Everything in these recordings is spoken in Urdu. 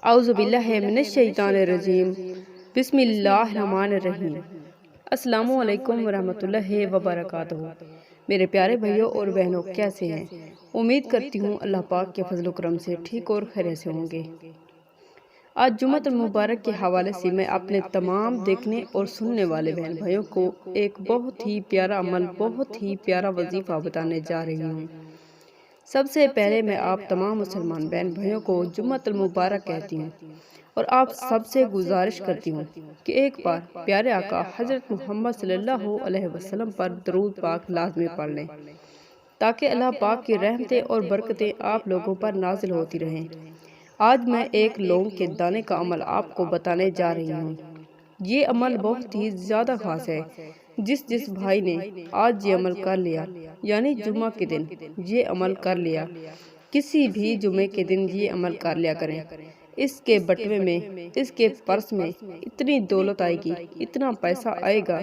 اعوذ باللہ من الشیطان الرجیم بسم اللہ الرحمن الرحیم۔ السلام علیکم ورحمۃ اللہ وبرکاتہ۔ میرے پیارے بھائیوں اور بہنوں، کیسے ہیں؟ امید کرتی ہوں اللہ پاک کے فضل و کرم سے ٹھیک اور خیریت سے ہوں گے۔ آج جمعۃ المبارک کے حوالے سے میں اپنے تمام دیکھنے اور سننے والے بہن بھائیوں کو ایک بہت ہی پیارا عمل، بہت ہی پیارا وظیفہ بتانے جا رہی ہوں۔ سب سے پہلے میں آپ تمام مسلمان بہن بھائیوں کو جمعۃ المبارک کہتی ہوں اور آپ سب سے گزارش کرتی ہوں کہ ایک بار پیارے آقا حضرت محمد صلی اللہ علیہ وسلم پر درود پاک لازمی پڑھ لیں تاکہ اللہ پاک کی رحمتیں اور برکتیں آپ لوگوں پر نازل ہوتی رہیں۔ آج میں ایک لونگ کے دانے کا عمل آپ کو بتانے جا رہی ہوں۔ یہ عمل بہت ہی زیادہ خاص ہے۔ جس بھائی نے آج یہ عمل کر لیا، یعنی جمعہ کے دن یہ عمل کر لیا، کسی بھی جمعے کے دن یہ عمل کر لیا کریں، اس کے بٹوے میں، اس کے پرس میں اتنی دولت آئے گی، اتنا پیسہ آئے گا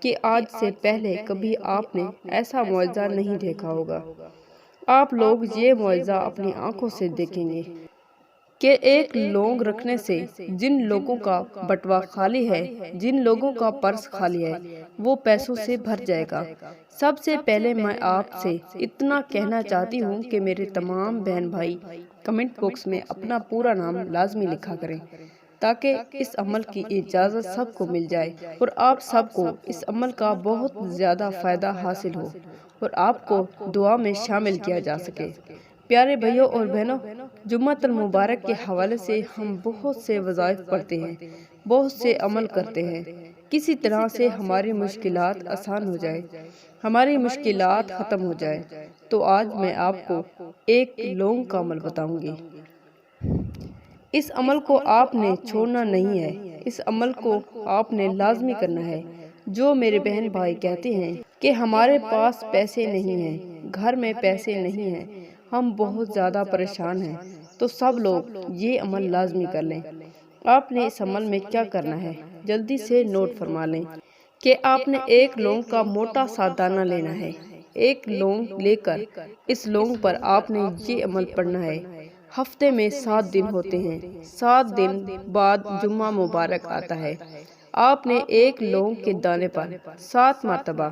کہ آج سے پہلے کبھی آپ نے ایسا معجزہ نہیں دیکھا ہوگا۔ آپ لوگ یہ معجزہ اپنی آنکھوں سے دیکھیں گے کہ ایک لونگ رکھنے سے جن لوگوں کا بٹوا خالی ہے، جن لوگوں کا پرس خالی ہے، وہ پیسوں سے بھر جائے گا۔ سب سے پہلے میں آپ سے اتنا کہنا چاہتی ہوں کہ میرے تمام بہن بھائی کمنٹ باکس میں اپنا پورا نام لازمی لکھا کریں تاکہ اس عمل کی اجازت سب کو مل جائے اور آپ سب کو اس عمل کا بہت زیادہ فائدہ حاصل ہو اور آپ کو دعا میں شامل کیا جا سکے۔ پیارے بھائیوں اور بہنوں، جمعۃ المبارک کے حوالے سے ہم بہت سے وظائف پڑھتے ہیں، بہت سے عمل کرتے ہیں، کسی طرح سے ہماری مشکلات آسان ہو جائے، ہماری مشکلات ختم ہو جائے۔ تو آج میں آپ کو ایک لونگ کا عمل بتاؤں گی۔ اس عمل کو آپ نے چھوڑنا نہیں ہے، اس عمل کو آپ نے لازمی کرنا ہے۔ جو میرے بہن بھائی کہتے ہیں کہ ہمارے پاس پیسے نہیں ہیں، گھر میں پیسے نہیں ہیں، ہم بہت زیادہ پریشان ہیں، تو سب لوگ یہ عمل لازمی کر لیں۔ آپ نے اس عمل میں کیا کرنا ہے، جلدی سے نوٹ فرما لیں کہ آپ نے ایک لونگ کا موٹا سا دانہ لینا ہے۔ ایک لونگ لے کر اس لونگ پر آپ نے یہ عمل پڑھنا ہے۔ ہفتے میں 7 دن ہوتے ہیں، 7 دن بعد جمعہ مبارک آتا ہے۔ آپ نے ایک لونگ کے دانے پر 7 مرتبہ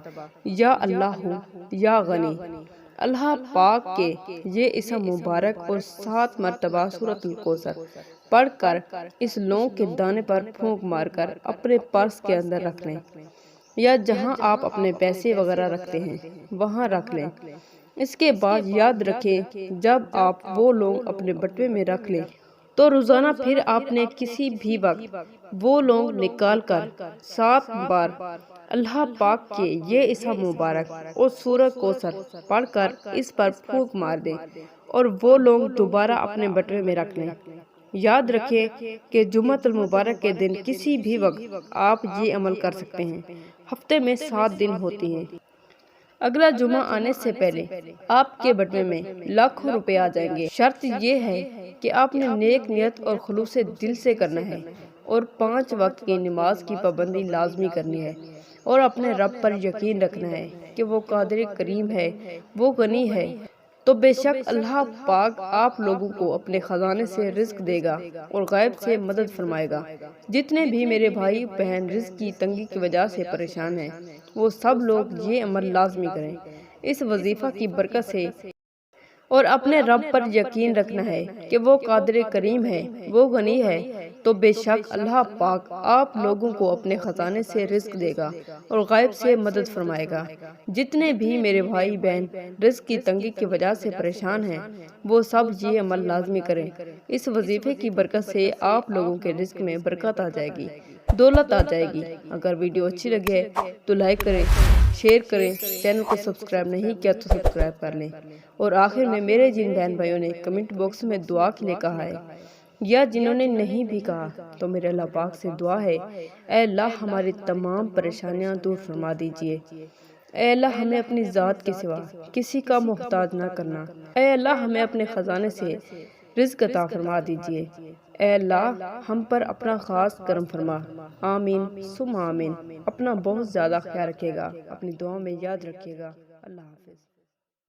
یا اللہ یا غنی، اللہ پاک کے یہ اسم مبارک اور 7 مرتبہ سورۃ الکوثر پڑھ کر اس لونگ کے دانے پر پھونک مار کر اپنے پرس کے اندر رکھ لیں یا جہاں آپ اپنے پیسے وغیرہ رکھتے ہیں وہاں رکھ لیں۔ اس کے بعد یاد رکھیں، جب آپ وہ لونگ اپنے بٹوے میں رکھ لیں تو روزانہ پھر آپ نے کسی بھی وقت وہ لونگ نکال کر 7 بار اللہ پاک کے یہ اسم مبارک اور سورۃ کوثر پڑھ کر اس پر پھونک مار دیں اور وہ لونگ دوبارہ اپنے بٹوے میں رکھ لیں۔ یاد رکھیں کہ جمعۃ المبارک کے دن کسی بھی وقت آپ یہ عمل کر سکتے ہیں۔ ہفتے میں 7 دن ہوتی ہیں۔ اگلا جمعہ آنے سے پہلے آپ کے بٹوے میں لاکھوں روپے آ جائیں گے۔ شرط یہ ہے کہ آپ نے نیک نیت اور خلوص دل سے کرنا ہے اور 5 وقت کی نماز کی پابندی لازمی کرنی ہے اور اپنے رب پر یقین رکھنا ہے کہ وہ قادر کریم ہے، وہ غنی ہے، تو بے شک اللہ پاک آپ لوگوں کو اپنے خزانے سے رزق دے گا اور غیب سے مدد فرمائے گا۔ جتنے بھی میرے بھائی بہن رزق کی تنگی کی وجہ سے پریشان ہیں، وہ سب لوگ یہ عمل لازمی کریں۔ اس وظیفہ کی برکت سے اور اپنے رب پر یقین رکھنا ہے کہ وہ قادر کریم ہے، وہ غنی ہے، تو بے شک اللہ پاک آپ لوگوں کو اپنے خزانے سے رزق دے گا اور غیب سے مدد فرمائے گا۔ جتنے بھی میرے بھائی بہن رزق کی تنگی کی وجہ سے پریشان ہیں، وہ سب یہ عمل لازمی کریں۔ اس وظیفے کی برکت سے آپ لوگوں کے رزق میں برکت آ جائے گی، دولت آ جائے گی۔ اگر ویڈیو اچھی لگے تو لائک کریں، شیئر کریں، چینل کو سبسکرائب نہیں کیا تو سبسکرائب کر لیں۔ اور آخر میں میرے جن بہن بھائیوں نے کمنٹ باکس میں دعا کے لیے کہا ہے یا جنہوں نے نہیں بھی کہا، تو میرے اللہ پاک سے دعا ہے، اے اللہ ہماری تمام پریشانیاں دور فرما دیجئے۔ اے اللہ ہمیں اپنی ذات کے سوا کسی کا محتاج نہ کرنا۔ اے اللہ ہمیں اپنے خزانے سے رزق عطا فرما دیجئے۔ اے اللہ ہم پر اپنا خاص کرم فرما۔ آمین ثم آمین۔ اپنا بہت زیادہ خیال رکھیے گا، اپنی دعاؤں میں یاد رکھیے گا۔ اللہ حافظ۔